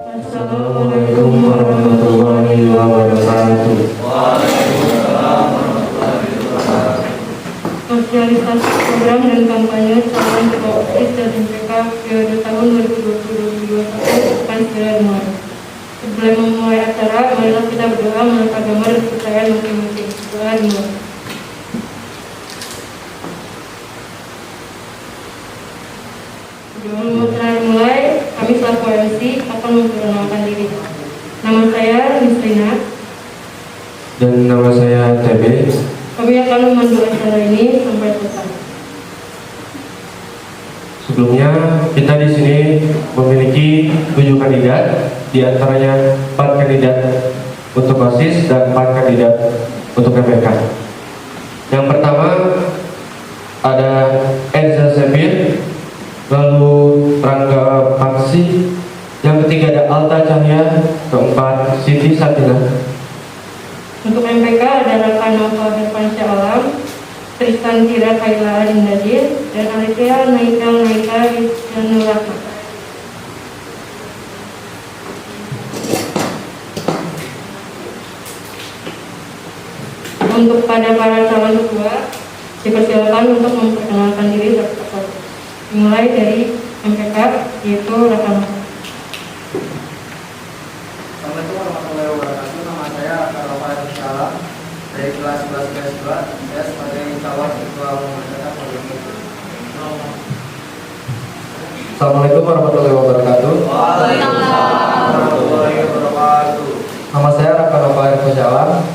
Assalamualaikum warahmatullahi wabarakatuh. Sosialisasi program dan kampanye calon ketua OSIS dan MPK periode tahun 2020-2021 akan segera dimulai. Sebelum memulai acara, marilah kita berdoa menurut agama dan kepercayaan masing-masing. Doa dimulai. Sebelum acara dimulai, kami selaku MC akan memperkenalkan diri. Nama saya Mislina. Dan nama saya TB. Kami akan memandu acara ini sampai selesai. Sebelumnya kita di sini memiliki 7 kandidat, di antaranya 4 kandidat untuk OSIS dan 4 kandidat untuk MPK. Yang pertama ada Enza Sepir, lalu Rangga Paksi, yang ketiga ada Alta Cahya, keempat Siti Satina. Untuk MPK ada Raka Nova Herpansya Alam, Tristan Tira Kaila Arindadir, dan Alithea Naika Rizkanul Rahma. Untuk pada para calon ketua, dipersilakan untuk memperkenalkan diri satu-satu. Dimulai dari MPK, yaitu Raka Nova. Assalamualaikum warahmatullahi wabarakatuh. Nama saya Raka Nova dari kelas 11 kelas 2. Saya sebagai calon ketua umum MPK. Assalamualaikum warahmatullahi wabarakatuh. Waalaikumsalam warahmatullahi wabarakatuh. Nama saya Raka Nova Herpansya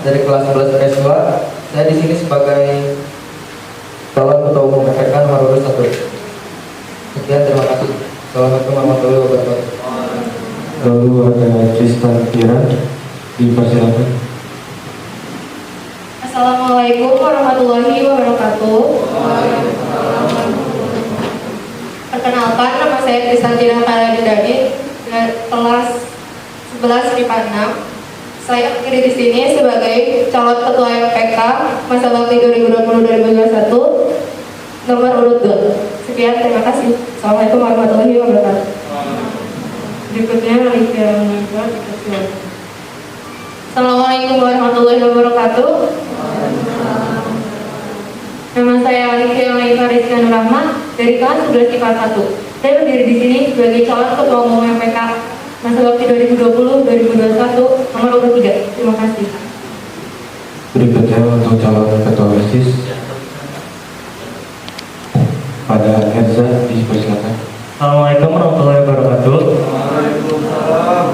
dari kelas 11 kelas 2. Saya di sini sebagai calon ketua umum MPK nomor urut 1. Sekian, terima kasih. Assalamualaikum warahmatullahi wabarakatuh. Lalu ada Tristan Tira, dipersilakan. Assalamualaikum warahmatullahi wabarakatuh. Perkenalkan, nama saya Tristan Tira Kaladidadi, kelas 11 IPA 6. Saya berdiri di sini sebagai calon ketua MPK masa bakti 2020-2021 nomor urut 2. Sekian, terima kasih. Assalamualaikum warahmatullahi wabarakatuh. Berikutnya Alithea Naika, dipersilakan. Assalamualaikum warahmatullahi wabarakatuh. Nama saya Alithea Naika Rizkanul Rahma dari kelas 11 IPA 1. Saya berdiri di sini sebagai calon ketua umum MPK masa bakti 2020-2021 nomor urut 3. Terima kasih. Berikutnya untuk calon ketua OSIS pada Enza, dipersilakan. Assalamualaikum warahmatullahi wabarakatuh. Waalaikumsalam.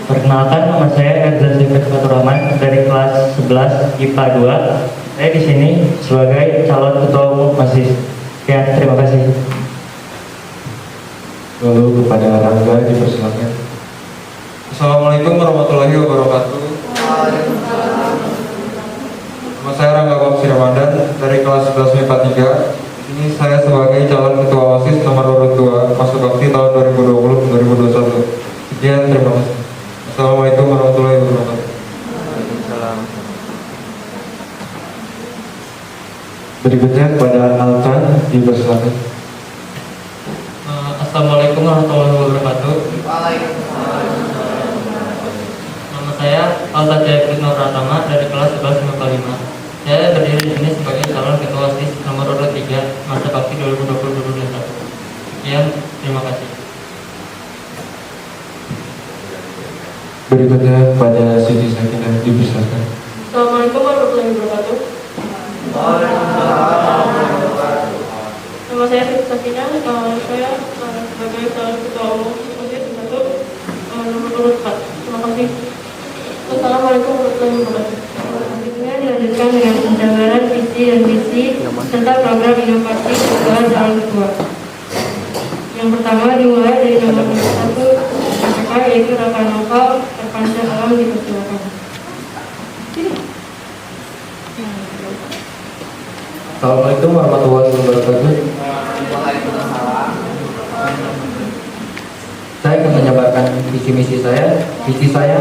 Perkenalkan, nama saya Enza Sepir Faturrahman dari kelas 11 IPA 2. Saya di sini sebagai calon ketua umum OSIS. Sekian, terima kasih. Lalu kepada Rangga, dipersilakan. Assalamualaikum warahmatullahi wabarakatuh. Nama saya Rangga Paksi Ramadan dari kelas 11 MIPA 3. Ini saya sebagai calon ketua OSIS nomor urut 2 masa bakti tahun 2020-2021. Sekian, terima kasih. Assalamualaikum warahmatullahi wabarakatuh. Berikutnya kepada Alta, dipersilakan. Assalamualaikum warahmatullahi wabarakatuh. Waalaikumsalam. Nama saya Alta Jaya Nur Pratama dari kelas 11 IPA 5. Saya berdiri di sini sebagai calon ketua OSIS nomor urut 3 masa bakti 2020-2021. Sekian, terima kasih. Berikutnya kepada Siti Sakinah, dipersilakan. Assalamualaikum warahmatullahi wabarakatuh. Waalaikumsalam warahmatullahi wabarakatuh. Nama saya Siti Sakinah. Saya sebagai calon ketua umum OSIS 1 nomor urut 4. Terima kasih. Assalamualaikum warahmatullahi wabarakatuh. Selanjutnya dilanjutkan dengan penjabaran visi dan misi serta program inovasi ketua calon ketua. Yang pertama dimulai dari nomor 1 MPK, yaitu Raka Nova Herpansya Alam, dipersilakan. Assalamualaikum warahmatullahi wabarakatuh. Waalaikumsalam. Saya akan menjabarkan visi misi saya. Visi saya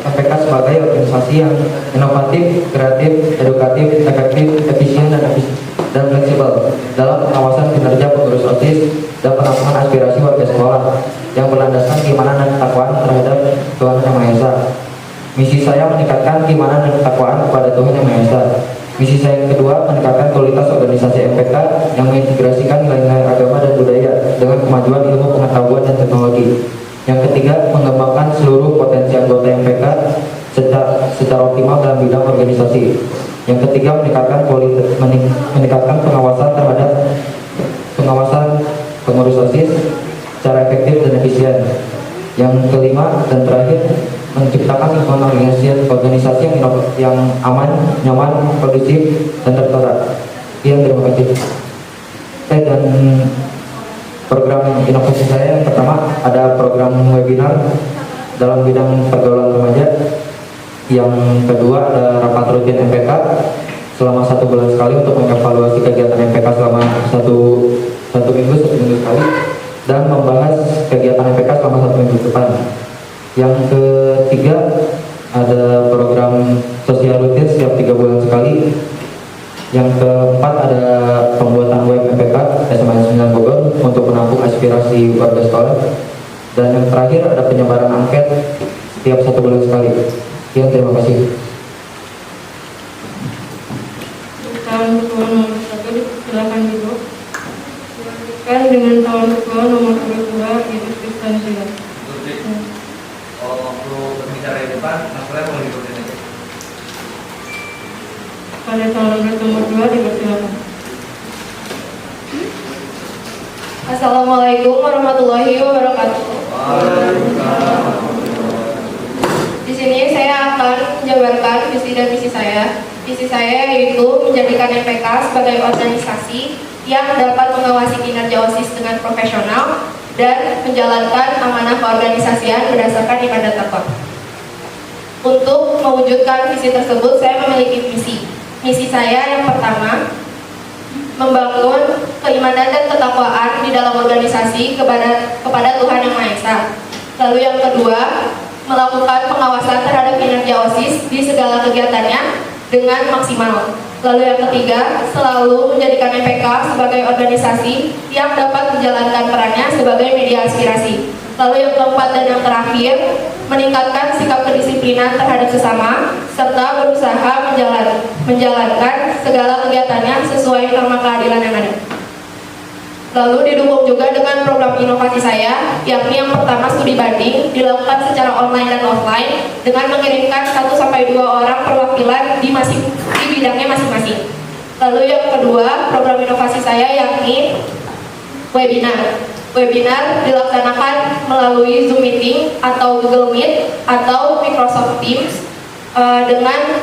MPK sebagai organisasi yang inovatif, kreatif, edukatif, efektif, efisien, dan efisien. dan fleksibel dalam pengawasan kinerja pengurus OSIS dan penampungan aspirasi warga sekolah yang berlandaskan keimanan dan ketakwaan terhadap Tuhan Yang Maha Esa. Misi saya meningkatkan keimanan dan ketakwaan kepada Tuhan Yang Maha Esa. Misi saya yang kedua, meningkatkan kualitas organisasi MPK yang mengintegrasikan nilai-nilai agama dan budaya dengan kemajuan ilmu pengetahuan dan teknologi. Yang ketiga, mengembangkan seluruh potensi anggota MPK secara optimal dalam bidang organisasi. Yang ketiga, meningkatkan pengawasan terhadap pengurus OSIS secara efektif dan efisien. Yang kelima dan terakhir, menciptakan lingkungan organisasi yang aman, nyaman, kondusif, dan tertata. Terima kasih. Dan program inovasi saya yang pertama ada program webinar dalam bidang pergaulan remaja. Yang kedua ada rapat rutin MPK selama 1 bulan sekali untuk mengevaluasi kegiatan MPK selama satu minggu sekali dan membahas kegiatan MPK selama 1 minggu ke depan. Yang ketiga ada program sosial rutin setiap 3 bulan sekali. Yang keempat ada pembuatan web MPK SMA 9 Bogor untuk menampung aspirasi warga sekolah. Dan yang terakhir ada penyebaran angket setiap 1 bulan sekali. Terima kasih. Tahun ketua nomor 1 silakan duduk. Dilanjutkan dengan tahun ketua nomor 22 Ibu Kristan Sila. Kalau waktu berbicara di depan, masalahnya boleh diikutin aja. Pada tahun nomor 2 dipersilakan. Assalamualaikum warahmatullahi wabarakatuh. Di sini saya akan menjabarkan visi dan misi saya. Visi saya yaitu menjadikan MPK sebagai organisasi yang dapat mengawasi kinerja OSIS dengan profesional dan menjalankan amanah keorganisasian berdasarkan iman dan takwa. Untuk mewujudkan visi tersebut, saya memiliki misi. Misi saya yang pertama, membangun keimanan dan ketakwaan di dalam organisasi kepada Tuhan Yang Maha Esa. Lalu yang kedua, melakukan pengawasan terhadap kinerja OSIS di segala kegiatannya dengan maksimal. Lalu yang ketiga, selalu menjadikan MPK sebagai organisasi yang dapat menjalankan perannya sebagai media aspirasi. Lalu yang keempat dan yang terakhir, meningkatkan sikap kedisiplinan terhadap sesama serta berusaha menjalankan segala kegiatannya sesuai norma keadilan yang ada. Lalu didukung juga dengan program inovasi saya, yakni yang pertama studi banding dilakukan secara online dan offline dengan mengirimkan 1-2 orang perwakilan di bidangnya masing-masing. Lalu yang kedua, program inovasi saya yakni webinar. Webinar dilaksanakan melalui Zoom Meeting atau Google Meet atau Microsoft Teams dengan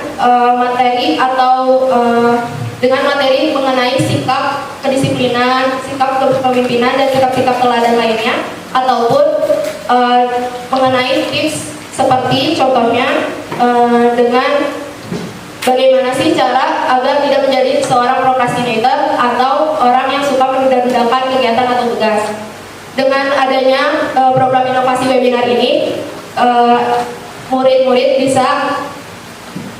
materi mengenai sikap kedisiplinan, sikap kepemimpinan, dan sikap-sikap teladan lainnya, ataupun mengenai tips seperti contohnya dengan bagaimana sih cara agar tidak menjadi seorang procrastinator atau orang yang suka menunda-nundakan kegiatan atau tugas. Dengan adanya program inovasi webinar ini, murid-murid bisa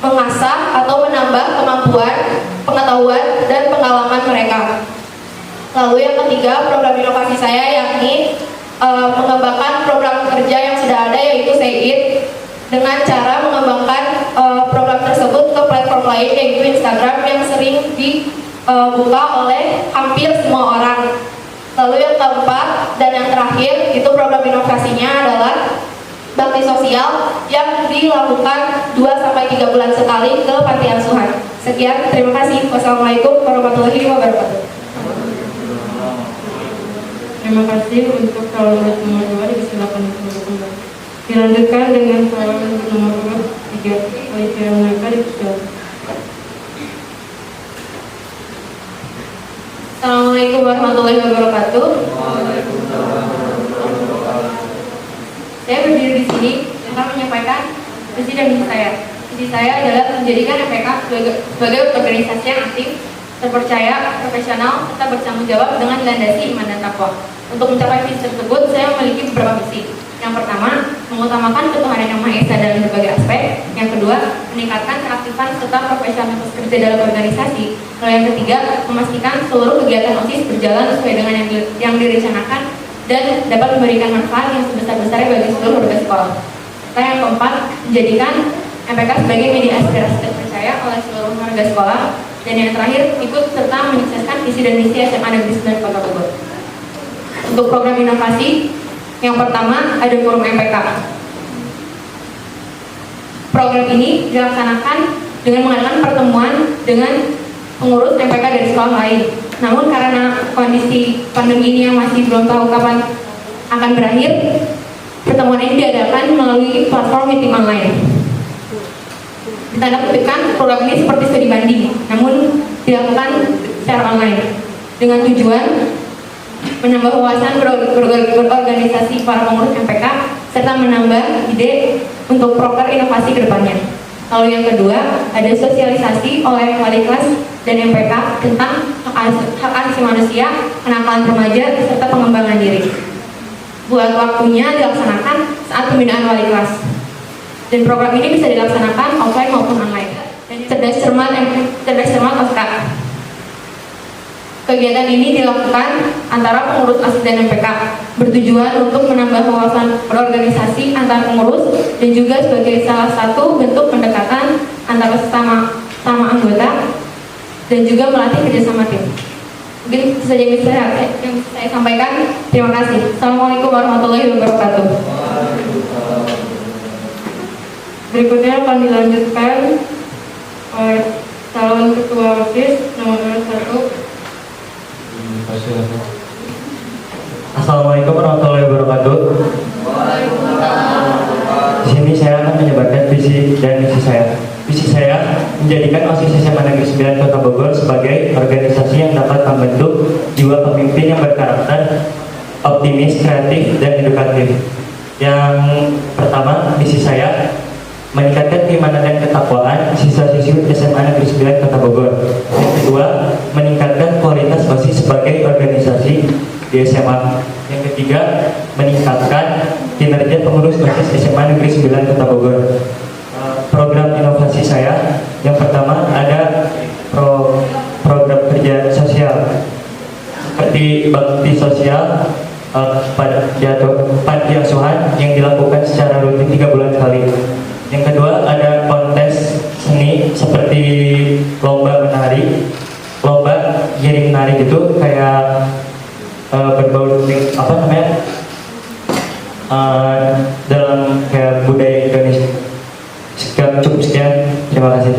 mengasah atau menambah kemampuan, pengetahuan, dan pengalaman mereka. Lalu yang ketiga, program inovasi saya yakni mengembangkan program kerja yang sudah ada, yaitu SEIT, dengan cara mengembangkan program tersebut ke platform lain, yaitu Instagram, yang sering dibuka oleh hampir semua orang. Lalu yang keempat dan yang terakhir, itu program inovasinya adalah bakti sosial yang dilakukan 2-3 bulan sekali ke panti asuhan. Sekian, terima kasih. Wassalamualaikum warahmatullahi wabarakatuh. Terima kasih. Untuk calon nomor 2 disilakan duduk kembali. Dilanjutkan dengan calon nomor 3 Olivia Mereka dipersilakan. Assalamualaikum warahmatullahi wabarakatuh. Saya berdiri di sini akan menyampaikan visi dan misi saya. Visi saya adalah menjadikan MPK sebagai organisasi yang aktif, terpercaya, profesional, serta bertanggung jawab dengan dilandasi iman dan takwa. Untuk mencapai visi tersebut, saya memiliki beberapa misi. Yang pertama, mengutamakan ketuhanan Yang Maha Esa dalam berbagai aspek. Yang kedua, meningkatkan keaktifan serta profesionalitas kerja dalam organisasi. Lalu yang ketiga, memastikan seluruh kegiatan OSIS berjalan sesuai dengan yang direncanakan dan dapat memberikan manfaat yang sebesar-besarnya bagi seluruh warga sekolah. Dan yang keempat, menjadikan MPK sebagai media aspirasi terpercaya oleh seluruh warga sekolah. Dan yang terakhir, ikut serta menyukseskan visi dan misi SMA Negeri 9 Kota Bogor. Untuk program inovasi, yang pertama ada forum MPK. Program ini dilaksanakan dengan mengadakan pertemuan dengan pengurus MPK dari sekolah lain. Namun karena kondisi pandemi ini yang masih belum tahu kapan akan berakhir, pertemuan ini diadakan melalui platform meeting online. Ditanda kutipkan program ini seperti studi banding, namun dilakukan secara online dengan tujuan menambah wawasan berorganisasi para pengurus MPK serta menambah ide untuk proker inovasi ke depannya. Lalu yang kedua, ada sosialisasi oleh wali kelas dan MPK tentang hak asasi manusia, kenakalan remaja, serta pengembangan diri. Buat waktunya dilaksanakan saat pembinaan wali kelas. Dan program ini bisa dilaksanakan offline maupun online. Cerdas cermat OSKA. Kegiatan ini dilakukan antara pengurus ASIS dan MPK, bertujuan untuk menambah wawasan berorganisasi antar pengurus dan juga sebagai salah satu bentuk pendekatan antara sesama anggota dan juga melatih kerjasama tim. Mungkin itu saja yang bisa saya sampaikan. Terima kasih. Assalamualaikum warahmatullahi wabarakatuh. Berikutnya akan dilanjutkan oleh calon ketua OSIS nomor 1. Assalamualaikum warahmatullahi wabarakatuh. Di sini saya akan menyebarkan visi dan misi saya. Visi saya menjadikan OSIS SMA Negeri 9 Kota Bogor sebagai organisasi yang dapat membentuk jiwa pemimpin yang berkarakter, optimis, kreatif, dan edukatif. Yang pertama, misi saya meningkatkan keimanan dan ketakwaan siswa-siswi SMA Negeri 9 Kota Bogor. Yang kedua, meningkatkan kualitas OSIS sebagai organisasi di SMA. Yang ketiga, meningkatkan kinerja pengurus OSIS SMA Negeri 9 Kota Bogor. Program inovasi saya, yang pertama ada program kerja sosial seperti bakti sosial panti asuhan yang dilakukan secara rutin 3 bulan sekali. Yang kedua ada kontes seni seperti lomba menari, lomba giring menari gitu, kayak berbau dalam kayak budaya Indonesia. Cukup sekian, terima kasih.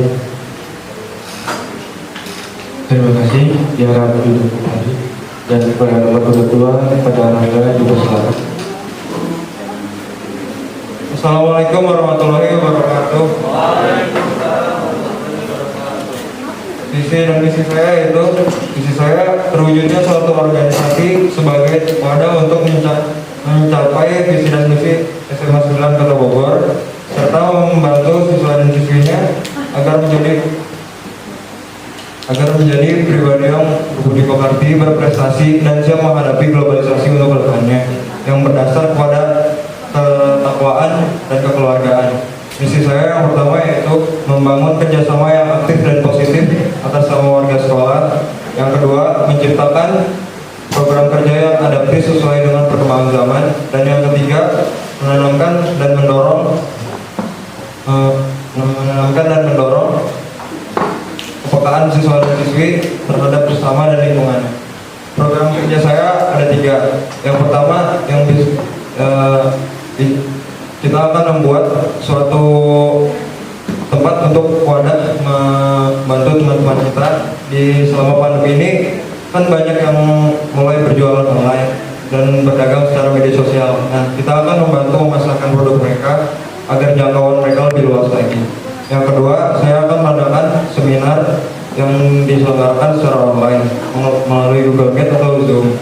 Terima kasih. Diharap duduk kembali. Dan kepada nomor kedua, pada Rangga juga silakan. Assalamualaikum warahmatullahi wabarakatuh. Visi dan misi saya itu, visi saya terwujudnya suatu organisasi sebagai wadah untuk mencapai visi dan misi SMA 9 Kota Bogor, serta membantu siswa dan siswinya agar menjadi pribadi yang berbudi pekerti, berprestasi, dan siap menghadapi globalisasi untuk kedepannya yang berdasar pada ketakwaan dan kekeluargaan. Misi saya yang pertama yaitu membangun kerjasama yang aktif dan positif atas semua warga sekolah. Yang kedua, menciptakan program kerja yang adaptif sesuai dengan perkembangan zaman. Dan yang ketiga, menanamkan dan mendorong kepekaan siswa dan siswi terhadap bersama dan lingkungannya. Program kerja saya ada 3. Yang pertama, kita akan membuat suatu tempat untuk wadah membantu teman-teman kita di selama pandemi ini. Kan banyak yang mulai berjualan online dan berdagang secara media sosial. Nah, kita akan membantu memasarkan produk mereka agar jangkauan mereka lebih luas lagi. Yang kedua, saya akan mengadakan seminar yang diselenggarakan secara online melalui Google Meet atau Zoom,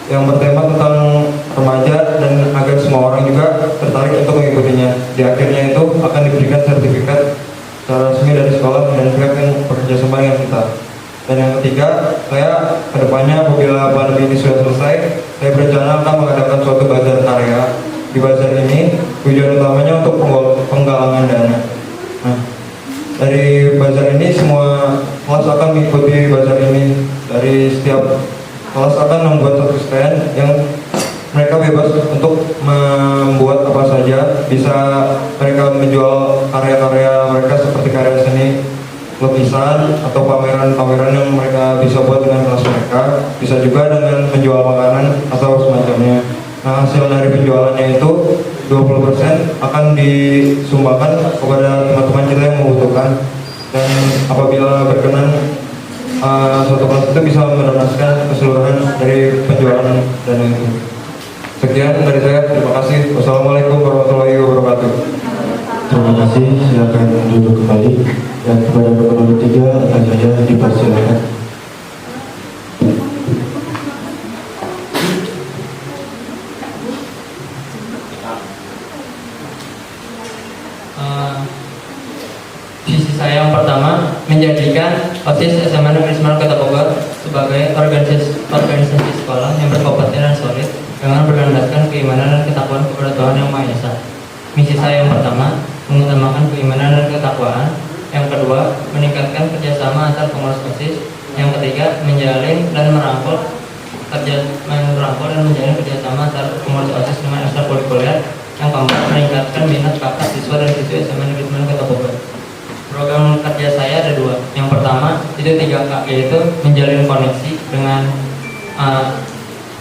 yang bertema tentang remaja dan agar semua orang juga tertarik untuk mengikutinya. Di akhirnya itu akan diberikan sertifikat secara resmi dari sekolah dan pihak yang bekerja sama dengan kita. Dan yang ketiga, saya kedepannya apabila pandemi ini sudah selesai, saya berencana akan mengadakan suatu bazar karya. Di bazar untuk penggalangan dana. Nah, dari bazar ini semua kelas akan mengikuti bazar ini. Dari setiap kelas akan membuat satu stand yang mereka bebas untuk membuat apa saja. Bisa mereka menjual karya-karya mereka seperti karya seni, lukisan, atau pameran-pameran yang mereka bisa buat dengan kelas mereka. Bisa juga dengan menjual makanan atau semacamnya. Nah, hasil dari penjualannya itu 20% akan disumbangkan kepada teman-teman kita yang membutuhkan. Dan apabila berkenan, suatu kelas itu bisa mendonasikan keseluruhan dari penjualan dana itu. Sekian dari saya, terima kasih. Wassalamualaikum warahmatullahi wabarakatuh. Terima kasih, silakan duduk kembali. Dan kepada nomor 3 akan saya dipersilakan. Visi saya yang pertama menjadikan OSIS SMA Negeri Semarang Kota Bogor sebagai organisasi sekolah yang berkompeten dan solid dengan berlandaskan keimanan dan ketakwaan kepada Tuhan Yang Maha Esa. Misi saya yang pertama mengutamakan keimanan dan ketakwaan. Yang kedua, meningkatkan kerjasama antar pengurus OSIS. Yang ketiga, menjalin dan merangkul dan menjalin kerjasama antar pengurus OSIS dengan ekstrakurikuler. Yang keempat, meningkatkan minat bakat siswa dan siswi SMA Negeri Semarang Kota Bogor. Program kerja saya ada 2. Yang pertama itu 3K, yaitu menjalin koneksi dengan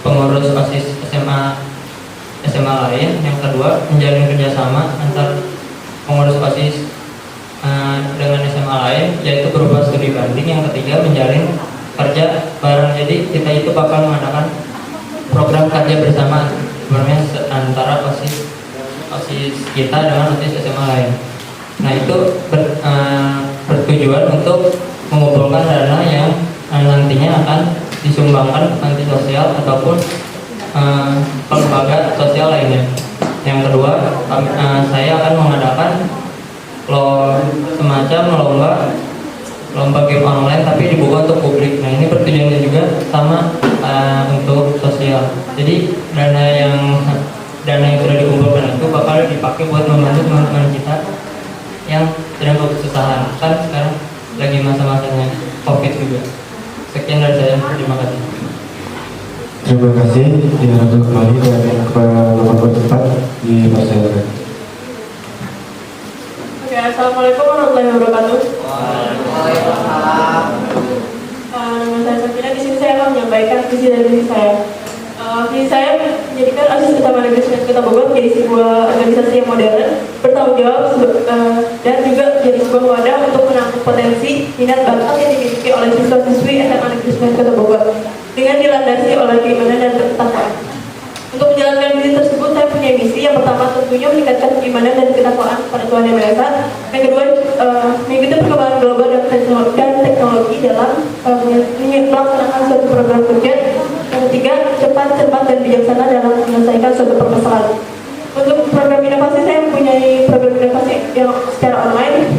pengurus OSIS SMA lain. Yang kedua, menjalin kerjasama antar pengurus OSIS dengan SMA lain, yaitu berupa studi banding. Yang ketiga, menjalin kerja bareng. Jadi kita itu bakal mengadakan program kerja bersama sebenarnya antara OSIS kita dengan OSIS SMA lain. Nah, itu bertujuan untuk mengumpulkan dana yang nantinya akan disumbangkan ke panti sosial ataupun ke lembaga sosial lainnya. Yang kedua, saya akan mengadakan semacam lomba game online tapi dibuka untuk publik. Nah, ini bertujuannya juga sama untuk sosial. Jadi dana yang sudah dikumpulkan itu bakal dipakai buat membantu teman-teman kita yang sedang kesusahan. Kan sekarang lagi masa-masanya COVID juga. Sekian dari saya, terima kasih. Terima kasih, diharapkan kembali dan kepada nomor 4 dipersilakan. Oke, assalamualaikum warahmatullahi wabarakatuh. Waalaikumsalam. Nama saya Sakina. Di sini saya akan menyampaikan visi dan misi saya. Visi saya menjadikan OSIS SMA Negeri Semarang Kota Bogor menjadi sebuah organisasi yang modern, bertanggung jawab, dan juga menjadi sebuah wadah untuk menampung potensi minat bakat yang dimiliki oleh siswa-siswi SMA Negeri Semarang Kota Bogor dengan dilandasi oleh keimanan dan ketakwaan. Untuk menjalankan misi tersebut, saya punya misi. Yang pertama tentunya meningkatkan keimanan dan ketakwaan pada Tuhan Yang Maha Esa. Yang kedua, mengikuti perkembangan global dan teknologi dalam melaksanakan suatu program kerja. Yang ketiga, cepat, cermat, dan bijaksana dalam menyelesaikan suatu permasalahan. Untuk program inovasi, saya mempunyai program inovasi yang secara online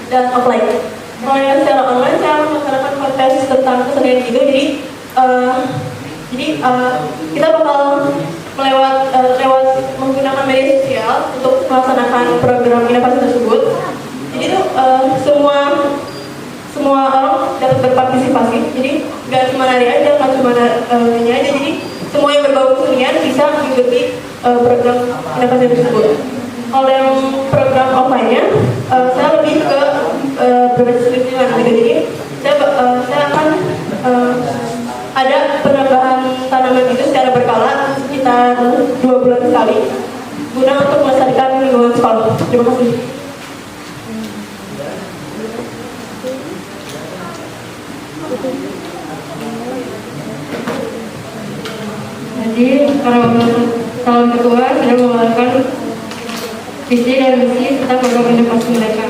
dan offline. Kalau yang secara online, saya melaksanakan kontes tentang kesenian itu. Jadi kita bakal lewat menggunakan media sosial untuk melaksanakan program inovasi tersebut. Jadi itu semua orang dapat berpartisipasi. Jadi nggak cuma nari aja, nggak cuma nyanyi aja. Jadi semua yang berbau kesenian bisa mengikuti program inovasi tersebut. Kalau yang program offline-nya, saya lebih ke berbasis lingkungan. Jadi saya akan ada penambahan tanaman itu secara berkala sekitar 2 bulan sekali guna untuk melestarikan lingkungan sekolah. Terima kasih. Jadi para calon ketua sudah mengeluarkan visi dan misi serta program inovasi mereka.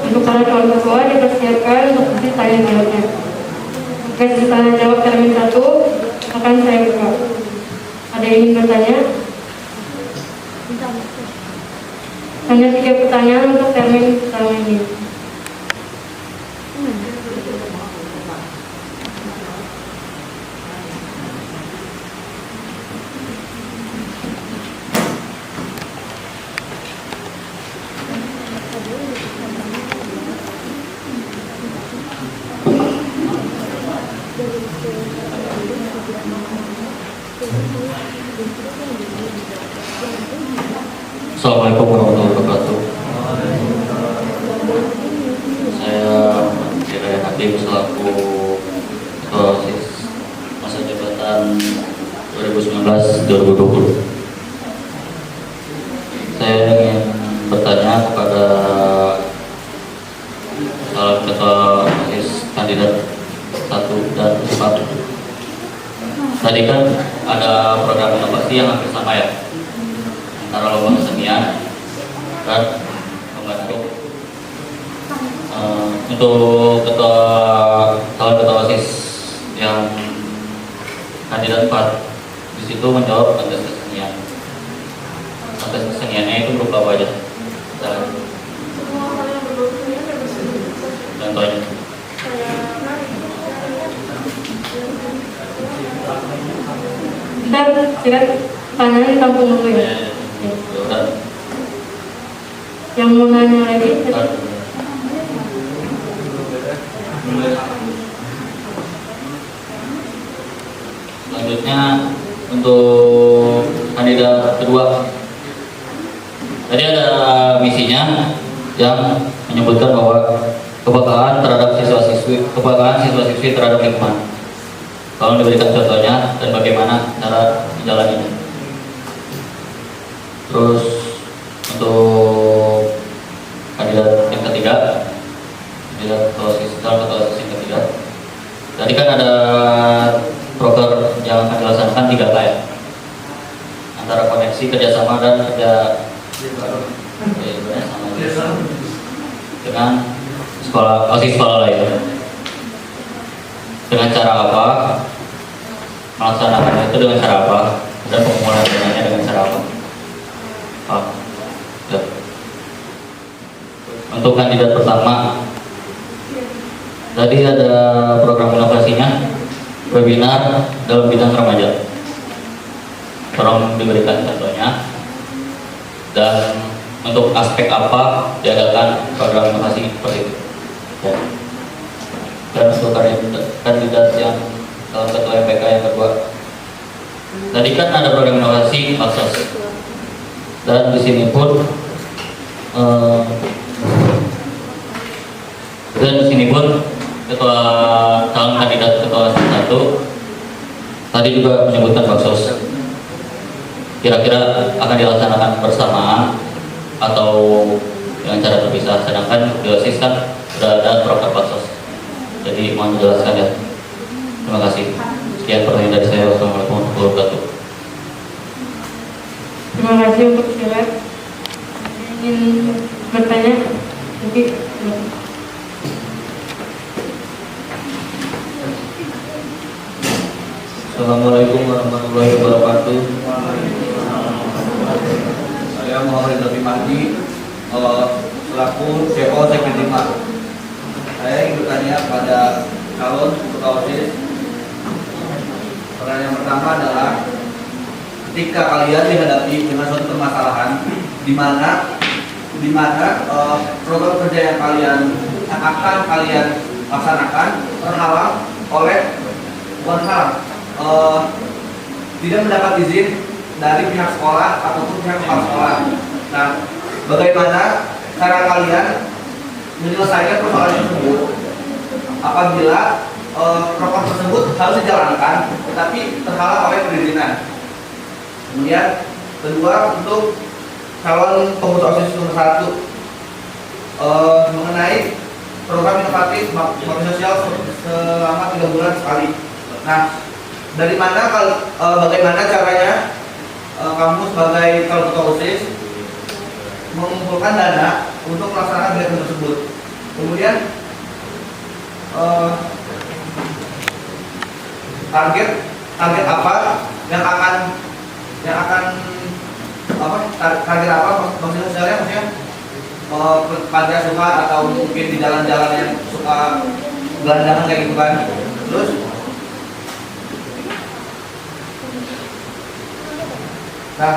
Untuk para calon ketua dipersiapkan untuk sesi tanya jawabnya. Sesi tanya jawab termin 1 akan saya buka. Ada yang ingin bertanya? Hanya 3 pertanyaan untuk termin pertama ini. Assalamualaikum warahmatullahi wabarakatuh. Saya Kira Hakim selaku Ketua OSIS masa jabatan 2019-2020. Saya ingin bertanya kepada calon Ketua OSIS kandidat 1 dan 4. Tadi kan ada program inovasi yang hampir sama ya, antara lomba kesenian dan membantu untuk calon ketua OSIS yang kandidat 4 di situ menjawab kontes kesenian. Kontes keseniannya itu berupa apa aja? Contohnya. Ntar sikat tangannya ditampung dulu ya. Yang mau nanya lagi tadi? Selanjutnya untuk kandidat kedua, tadi ada misinya yang menyebutkan bahwa kepekaan siswa-siswi terhadap lingkungan. Tolong diberikan contohnya dan bagaimana cara menjalaninya. Terus untuk kandidat yang ketiga, kandidat ketua OSIS yang ketiga, tadi kan ada proker yang akan dilaksanakan 3K ya, antara koneksi, kerjasama, dan kerja dengan sekolah OSIS sekolah lain. Dengan cara apa melaksanakannya itu, dengan cara apa, dan pengumpulan dananya dengan cara apa? Ya. Untuk kandidat pertama, tadi ada program inovasinya, webinar dalam bidang remaja. Tolong diberikan contohnya, dan untuk aspek apa diadakan program inovasi seperti itu. Ya. Dan untuk kandidat yang calon ketua MPK yang kedua, tadi kan ada program inovasi Maksos, dan di sini pun ketua calon kandidat ketua 1 tadi juga menyebutkan Maksos. Kira-kira akan dilaksanakan bersamaan atau dengan cara terpisah, sedangkan di OSIS kan sudah ada program Maksos. Jadi mohon menjelaskan ya. Terima kasih. Sekian pertanyaan dari saya. Wassalamualaikum warahmatullahi wabarakatuh. Terima kasih untuk silat. Ingin bertanya? Nanti. Assalamualaikum warahmatullahi wabarakatuh. Saya Muhammad Zafi Mahdi, selaku CO Sekjen 5. Saya ingin bertanya pada calon ketua OSIS. Pertanyaan yang pertama adalah, ketika kalian dihadapi dengan suatu permasalahan di mana program kerja yang akan kalian laksanakan terhalang oleh tidak mendapat izin dari pihak sekolah ataupun pihak kepala sekolah. Nah, bagaimana cara kalian menyelesaikan persoalan tersebut apabila program tersebut harus dijalankan tetapi terhalang oleh perizinan? Kemudian kedua, untuk calon pengurus OSIS nomor 1 mengenai program inovatif bakti sosial selama 3 bulan sekali. Nah, dari mana bagaimana caranya kamu sebagai calon ketua OSIS mengumpulkan dana untuk melaksanakan kegiatan tersebut? Kemudian target apa yang akan target apa maksudnya sosialnya, maksudnya panti asuhan atau mungkin di jalan-jalan yang suka gelandangan kayak gitu kan. Terus Nah,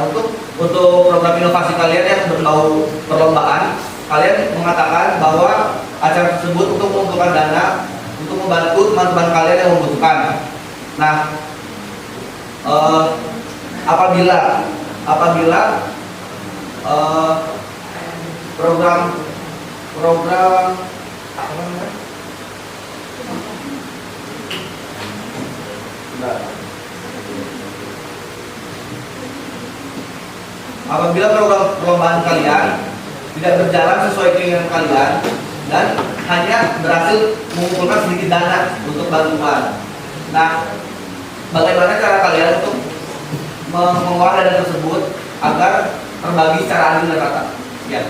untuk program inovasi kalian yang berbau perlombaan, kalian mengatakan bahwa acara tersebut untuk mengumpulkan dana untuk membantu teman-teman kalian yang membutuhkan. Nah, apabila program apa namanya? Apabila program perlombaan kalian tidak berjalan sesuai keinginan kalian dan hanya berhasil mengumpulkan sedikit dana untuk bantuan. Nah, bagaimana cara kalian untuk mengelola dana tersebut agar terbagi secara adil dan rata? Ya.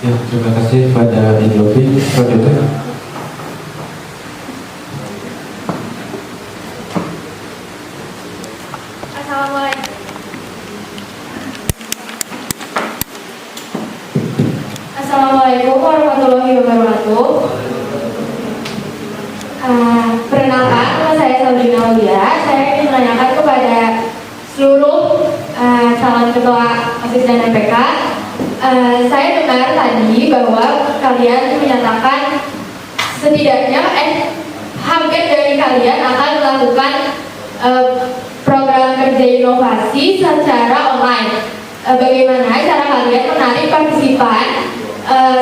Ya, terima kasih pada Indiopi. Selanjutnya. Assalamualaikum warahmatullahi wabarakatuh. Perkenalkan, nama saya Sabrina Aulia. Saya ingin menanyakan kepada seluruh calon ketua OSIS dan MPK. Saya dengar tadi bahwa kalian menyatakan setidaknya hampir dari kalian akan melakukan program kerja inovasi secara online. Bagaimana cara kalian menarik partisipan,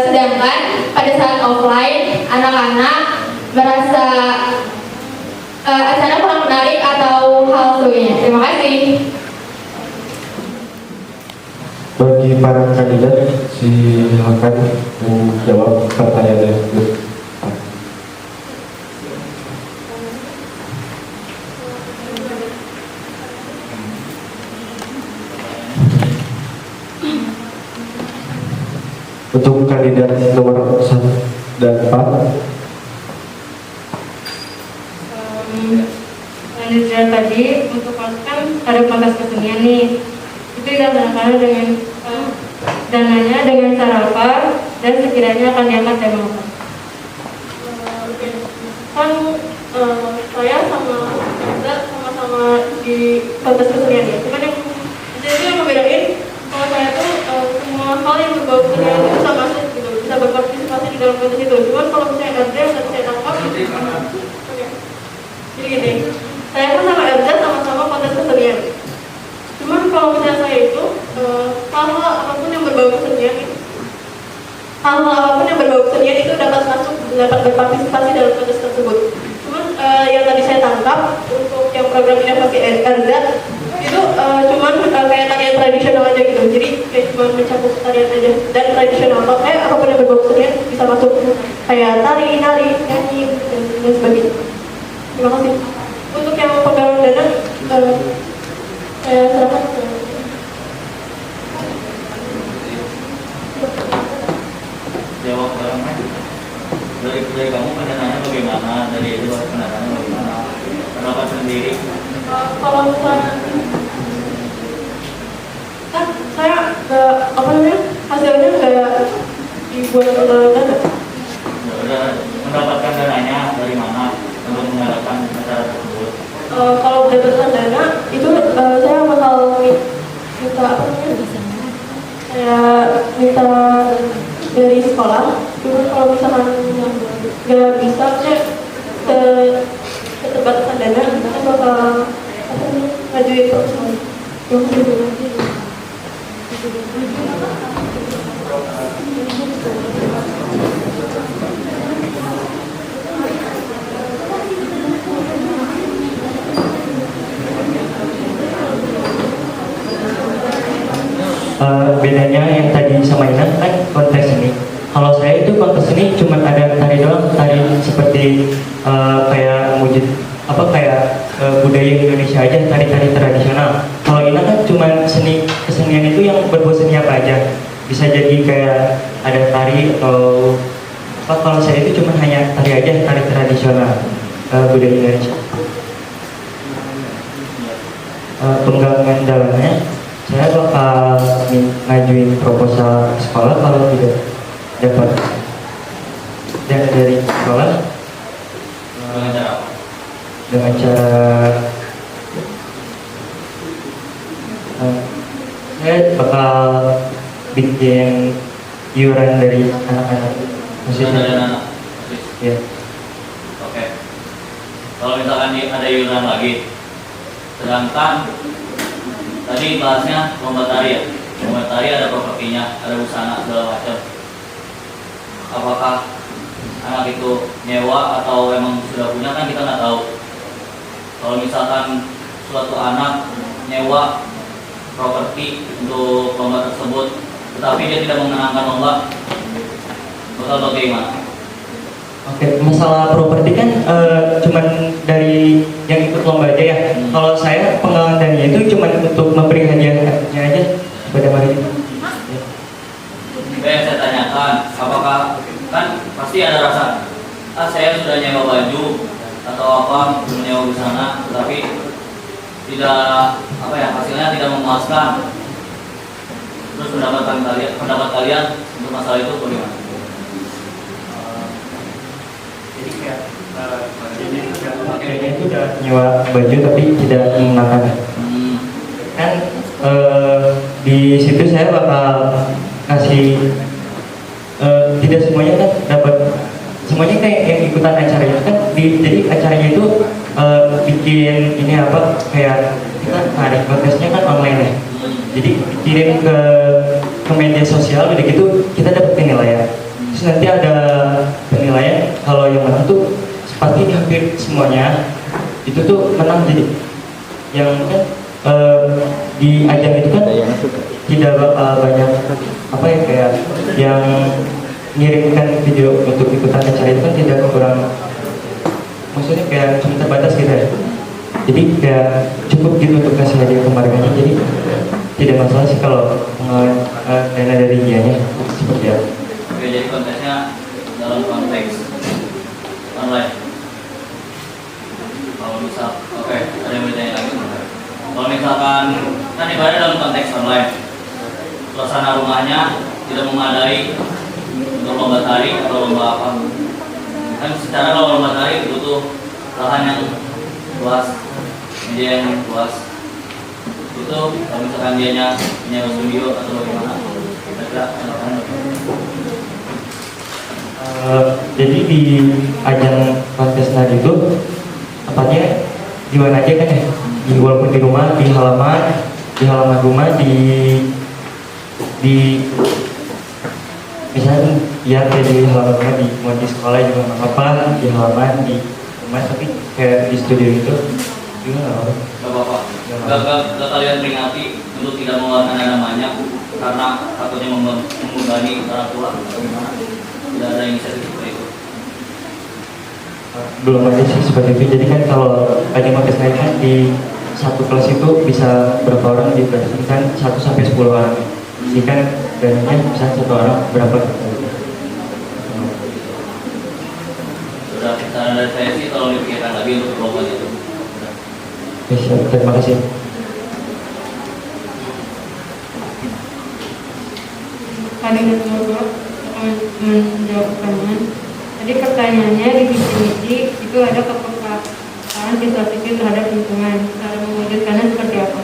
sedangkan pada saat offline anak-anak merasa acara kurang menarik atau hal sebagainya. Terima kasih. Bagi para kandidat, silakan menjawab pertanyaannya. Untuk kandidat nomor 1 dan 4. Lanjutkan tadi untuk kan ada pentas kesenian nih, itu dilaksanakan dengan dananya dengan cara apa dan sekiranya akan diangkat tema apa? Kan saya sama Eza sama-sama di pentas kesenian ya. Cuman yang membedain kalau saya tuh semua hal yang berbau kesenian itu bisa masuk gitu, bisa berpartisipasi di dalam kontes itu. Cuman kalau misalnya RZ yang tadi saya tangkap, jadi gini, saya kan sama RZ sama-sama kontes kesenian. Cuman kalau misalnya saya itu hal-hal apapun yang berbau kesenian itu, itu dapat masuk, dapat berpartisipasi dalam kontes tersebut. Cuman yang tadi saya tangkap untuk yang program inovasi RZ itu cuman kayak tarian tradisional aja gitu. Jadi kayak cuma mencakup tarian aja dan tradisional. Kalau saya apapun yang berbau kesenian bisa masuk, kayak tari, nari, nyanyi dan sebagainya. Terima kasih. Untuk yang penggalangan dana, saya serahkan ke jawab dari kamu pendananya bagaimana, dari itu pendananya bagaimana, kenapa sendiri? Kalau misalnya kan saya hasilnya nggak dibuat dana. Mendapatkan dananya dari mana untuk mengadakan acara tersebut? Kalau mendapatkan dana itu saya bakal minta apa namanya? Saya minta dari sekolah. Cuma kalau misalkan nggak bisa, keterbatasan dana, saya bakal ngajuin proposal. Bedanya yang tadi sama Ina kan kontes ini. Kalau saya itu kontes ini cuma ada tari doang, tari seperti kayak wujud apa kayak budaya Indonesia aja, tari-tari tradisional. Kalau Ina kan cuma kesenian itu yang berbau seni apa aja. Bisa jadi kayak ada tari atau apa. Kalau saya itu cuma hanya tari aja, tari tradisional budaya Indonesia. Penggalangan dananya saya bakal ngajuin proposal sekolah. Kalau tidak dapat dari sekolah dengan cara saya bakal bikin iuran dari anak-anak. Masih Ada saya. dana. Ya. Oke. Kalau misalkan ada iuran lagi, sedangkan tadi bahasnya lomba tari ya. Lomba tari ada propertinya, ada busana segala macam. Apakah anak itu nyewa atau emang sudah punya kan kita nggak tahu. Kalau misalkan suatu anak nyewa properti untuk lomba tersebut, tetapi dia tidak memenangkan lomba, bakal bagaimana? Oke, masalah properti kan cuman dari yang ikut lomba aja ya. Kalau saya penggalangan dananya itu cuman untuk memberi hadiahnya aja pada hari itu. Itu yang saya tanyakan, apakah kan pasti ada rasa, saya sudah nyewa baju atau apa, nyewa busana, tetapi tidak hasilnya tidak memuaskan. Terus pendapat kalian untuk masalah itu bagaimana? Jadi kayak kayaknya itu udah nyewa baju tapi tidak menggunakan. Kan di situ saya bakal ngasih tidak semuanya kan dapat, semuanya kayak yang ikutan acara itu kan jadi acaranya itu bikin ini apa kayak kita hari kontesnya kan online ya, jadi dikirim ke media sosial, udah gitu kita dapat penilaian. Terus nanti ada penilaian, kalau yang menang tuh pasti hampir semuanya itu tuh menang. Jadi yang kan di ajang itu kan tidak banyak apa ya, kayak yang ngirimkan video untuk ikutan acara itu kan tidak kurang, maksudnya kayak cuma terbatas gitu ya. Jadi kayak cukup gitu untuk kasih hadiah kemarinnya, jadi tidak masalah sih kalau dana dari dianya seperti apa. Oke, jadi kontesnya dalam konteks online. Kalau misal, oke, ada yang bertanya lagi. Kalau misalkan kan ibaratnya dalam konteks online, suasana rumahnya tidak memadai untuk lomba tari atau lomba apa. Kan secara kalau lomba tari butuh lahan yang luas, media yang luas. Itu kalau misalkan dianya punya studio atau bagaimana, kira-kira jadi di ajang kontes nari itu tempatnya di mana aja kan ya? Walaupun di rumah, di halaman rumah, di misalnya ya kayak di halaman rumah, mau di sekolah juga nggak apa-apa, di halaman, di rumah, tapi kayak di studio itu juga nggak apa-apa. Gak kalian peringati untuk tidak mengeluarkan dana banyak karena takutnya membebani orang tua atau gimana? Tidak ada inisiatif seperti itu. Belum ada sih seperti itu. Jadi kan kalau ada kontes naik kan di satu kelas itu bisa berapa orang, dibandingkan 1 sampai 10 orang. Jadi kan dananya bisa satu orang berapa? Sudah, saran dari saya sih tolong dipikirkan lagi untuk lomba itu. Terima kasih. Kali kedua menjawab pertanyaan. Tadi pertanyaannya di visi misi itu ada kepekaan siswa sipil terhadap lingkungan. Cara mewujudkannya seperti apa?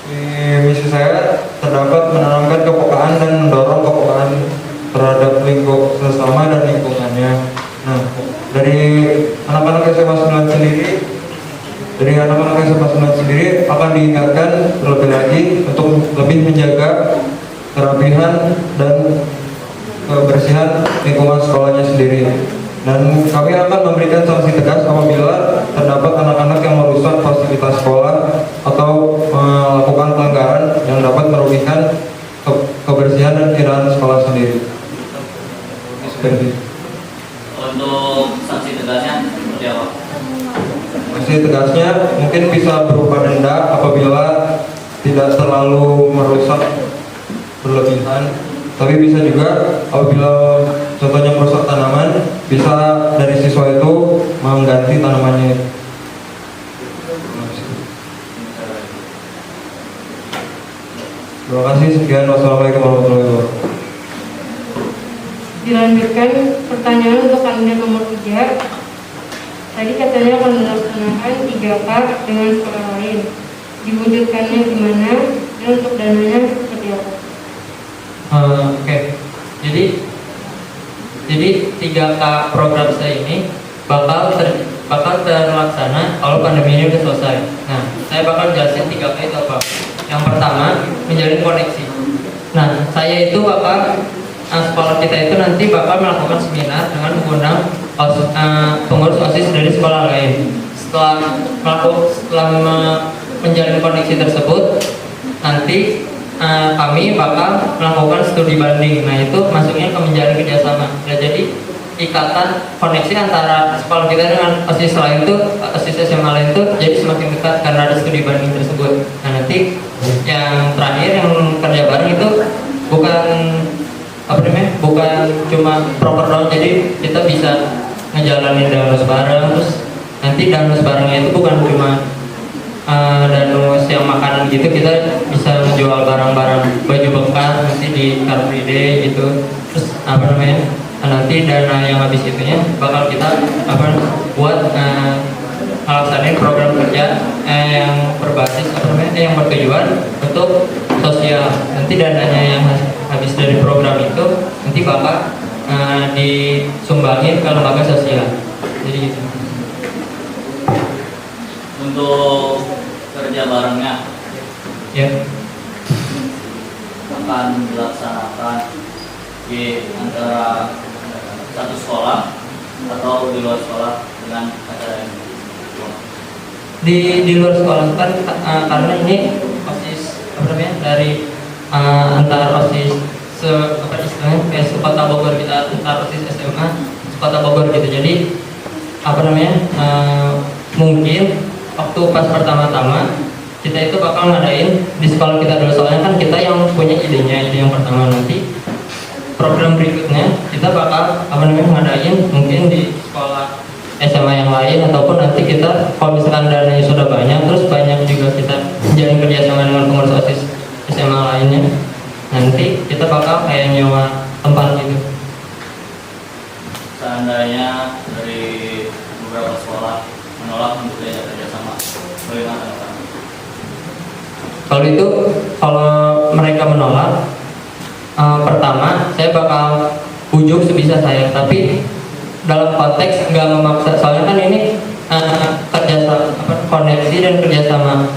Di misi saya terdapat menanamkan kepekaan dan mendorong kepekaan terhadap lingkup sesama dan lingkungannya. Nah, dari anak-anak SMA 9 sendiri, akan diingatkan terlebih lagi untuk lebih menjaga kerapihan dan kebersihan lingkungan sekolahnya sendiri. Dan kami akan memberikan sanksi tegas apabila terdapat anak-anak yang merusak fasilitas sekolah atau melakukan pelanggaran yang dapat merugikan kebersihan dan keindahan sekolah sendiri. Untuk sanksi tegasnya seperti apa? Sanksi tegasnya mungkin bisa berupa denda apabila tidak terlalu merusak berlebihan, tapi bisa juga apabila contohnya merusak tanaman, bisa dari siswa itu mengganti tanamannya. Terima kasih, sekian. Wassalamualaikum warahmatullahi wabarakatuh. Dilanjutkan pertanyaan untuk kandidat nomor 3. Tadi katanya akan melaksanakan 3 part dengan sekolah lain. Diwujudkannya gimana dan untuk dananya seperti apa? Oke. Jadi 3K program saya ini bakal terlaksana kalau pandemi ini udah selesai. Nah, saya bakal jelasin 3K itu apa. Yang pertama, menjalin koneksi. Nah, saya itu bakal sekolah kita itu nanti bakal melakukan seminar dengan mengundang pengurus OSIS dari sekolah lain. Setelah menjalin koneksi tersebut, nanti kami bakal melakukan studi banding. Nah, itu masuknya ke menjalin kerjasama. Nah, jadi ikatan koneksi antara sekolah kita dengan OSIS lain itu, OSIS SMA lain itu jadi semakin dekat karena ada studi banding tersebut. Nah, nanti yang terakhir yang kerja bareng itu bukan cuma proper doang, jadi kita bisa ngejalanin danus bareng. Terus nanti danus barengnya itu bukan cuma danus yang makanan gitu, kita bisa menjual barang-barang baju bekas nanti di Car Free Day gitu. Terus nanti dana yang habis itunya bakal kita buat melaksanakan program kerja yang berbasis yang bertujuan untuk sosial. Nanti dananya yang habis dari program itu nanti bakal disumbangin ke lembaga sosial. Jadi gitu. Untuk kerja barengnya ya akan dilaksanakan di antara satu sekolah atau di luar sekolah dengan acara ini. Di luar sekolah kan karena ini OSIS dari antar OSIS istilahnya kayak Kota Bogor, kita antar OSIS SMA Kota Bogor gitu. Jadi mungkin waktu pas pertama-tama kita itu bakal ngadain di sekolah kita dulu, soalnya kan kita yang punya ide yang pertama. Nanti program berikutnya kita bakal ngadain mungkin di sekolah SMA yang lain, ataupun nanti kita kalau misalkan dananya sudah banyak, terus banyak juga kita menjalin kerjasama dengan pengurus OSIS SMA lainnya, nanti kita bakal kayak nyewa tempat gitu. Seandainya dari beberapa sekolah menolak untuk diajak kerjasama, bagaimana Pak? Kalau mereka menolak, pertama saya bakal bujuk sebisa saya, tapi dalam konteks nggak memaksa, soalnya kan ini koneksi dan kerjasama.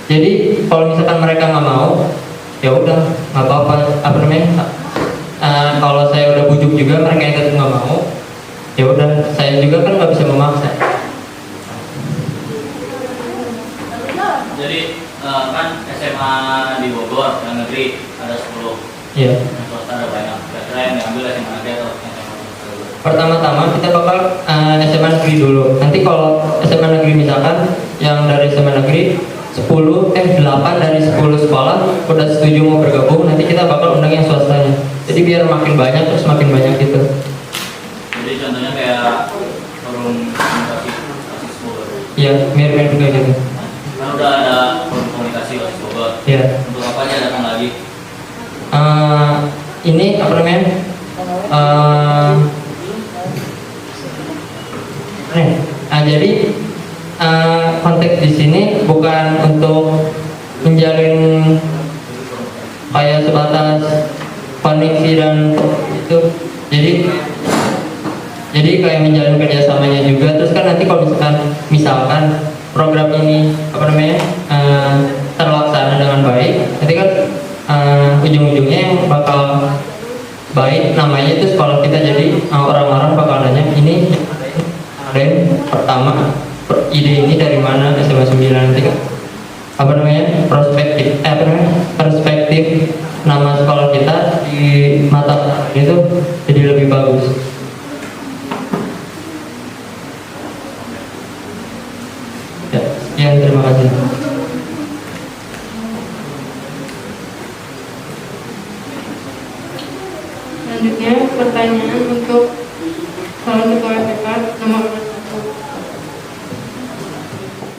Jadi kalau misalkan mereka nggak mau, ya udah nggak apa-apa. Kalau saya udah bujuk juga mereka tetap nggak mau, ya udah saya juga kan nggak bisa memaksa. Jadi kan SMA di Bogor yang negeri ada 10. Iya. Yang swasta ada banyak. Kira-kira yang diambil SMA negeri atau SMA negeri? Pertama-tama kita bakal SMA negeri dulu. Nanti kalau SMA negeri misalkan yang dari SMA negeri 8 dari 10 sekolah udah setuju mau bergabung, nanti kita bakal undang yang swastanya. Jadi biar makin banyak, terus makin banyak gitu. Jadi contohnya kayak forum komunikasi OSIS Bogor. Iya, mirip-mirip juga gitu. Kan udah ada forum komunikasi OSIS Bogor. Iya. Untuk apa aja datang lagi? Ini jadi konteks di sini bukan untuk menjalin kayak sebatas koneksi dan itu. Jadi kayak menjalin kerjasamanya juga. Terus kan nanti kalau misalkan program ini terlaksana dengan baik, nanti kan ujung-ujungnya yang bakal baik namanya itu sekolah kita. Jadi orang-orang bakal nanya, ini pertama ide ini dari mana, SMA 9, nanti kan perspektif nama sekolah kita di mata itu jadi lebih bagus. Ya, sekian, terima kasih. Selanjutnya pertanyaan untuk calon ketua FPK nomor 1.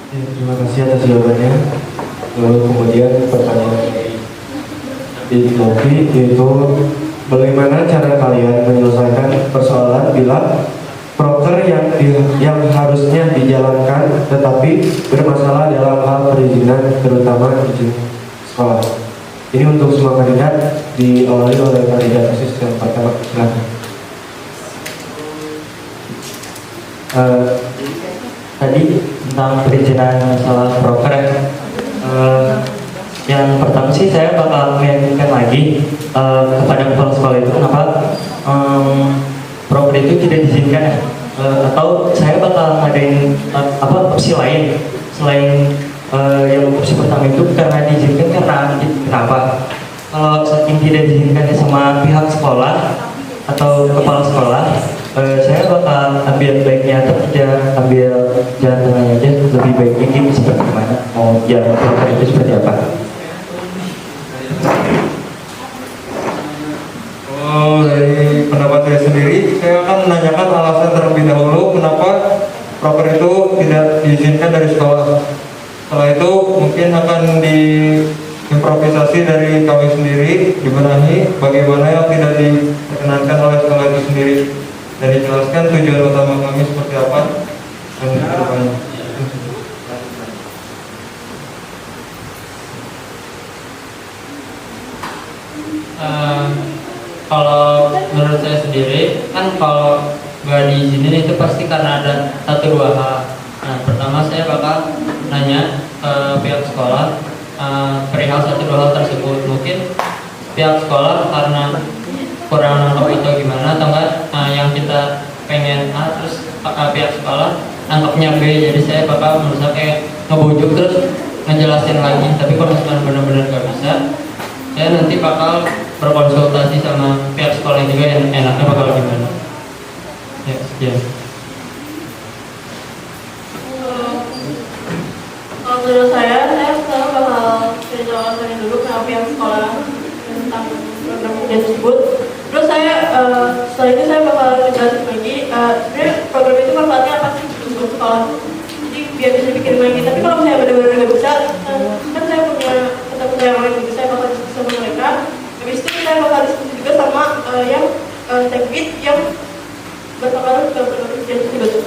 Terima kasih atas jawabannya. Lalu kemudian pertanyaan dari Novi, yaitu bagaimana cara kalian menyelesaikan persoalan bila proker yang harusnya dijalankan tetapi bermasalah dalam hal perizinan, terutama izin sekolah. Ini untuk semua kandidat diawali oleh kandidat OSIS yang pertama. Silakan. Tadi tentang perizinan masalah broker ya. Yang pertama sih saya bakal meyakinkan lagi kepada kepala sekolah itu kenapa broker itu tidak diizinkan ya. Atau saya bakal ngadain opsi lain selain yang opsi pertama itu karena diizinkan karena kenapa? Kalau saking tidak diizinkan sama pihak sekolah atau kepala sekolah, saya bakal ambil baiknya atau tidak ambil jalan tengahnya aja, lebih baiknya gini seperti mana mau jalan program itu seperti apa. Dari pendapat saya sendiri, saya akan menanyakan alasan terlebih dahulu kenapa proker itu tidak diizinkan dari sekolah. Setelah itu mungkin akan diimprovisasi dari kami sendiri, dibenahi bagaimana yang tidak diperkenankan oleh sekolah itu sendiri, dan dijelaskan tujuan utama kami seperti apa dan kedepannya. Kalau menurut saya sendiri kan kalau nggak diizinin itu pasti karena ada satu dua hal. Nah, pertama saya bakal nanya ke pihak sekolah perihal satu dua hal tersebut. Mungkin pihak sekolah karena kurang nangkep atau gimana, atau enggak yang kita pengen A terus pihak sekolah nangkepnya B. Jadi saya bakal berusaha kayak ngebujuk terus ngejelasin lagi. Tapi kalau misalkan benar-benar nggak bisa, saya nanti bakal berkonsultasi sama pihak sekolah juga yang enaknya bakal gimana. Ya, sekian. Kalau menurut saya sekarang bakal ceritakan dulu ke pihak sekolah tentang program ujian tersebut. Terus saya setelah itu saya bakal menjelaskan lagi sebenarnya program itu manfaatnya apa sih untuk sekolah. Jadi biar bisa bikin lagi. Tapi kalau saya benar-benar nggak bisa, kan saya punya ketemu yang lain gitu, saya bakal diskusi sama mereka. Habis itu saya bakal diskusi juga sama yang teknik yang berpengaruh ke program ujian tersebut.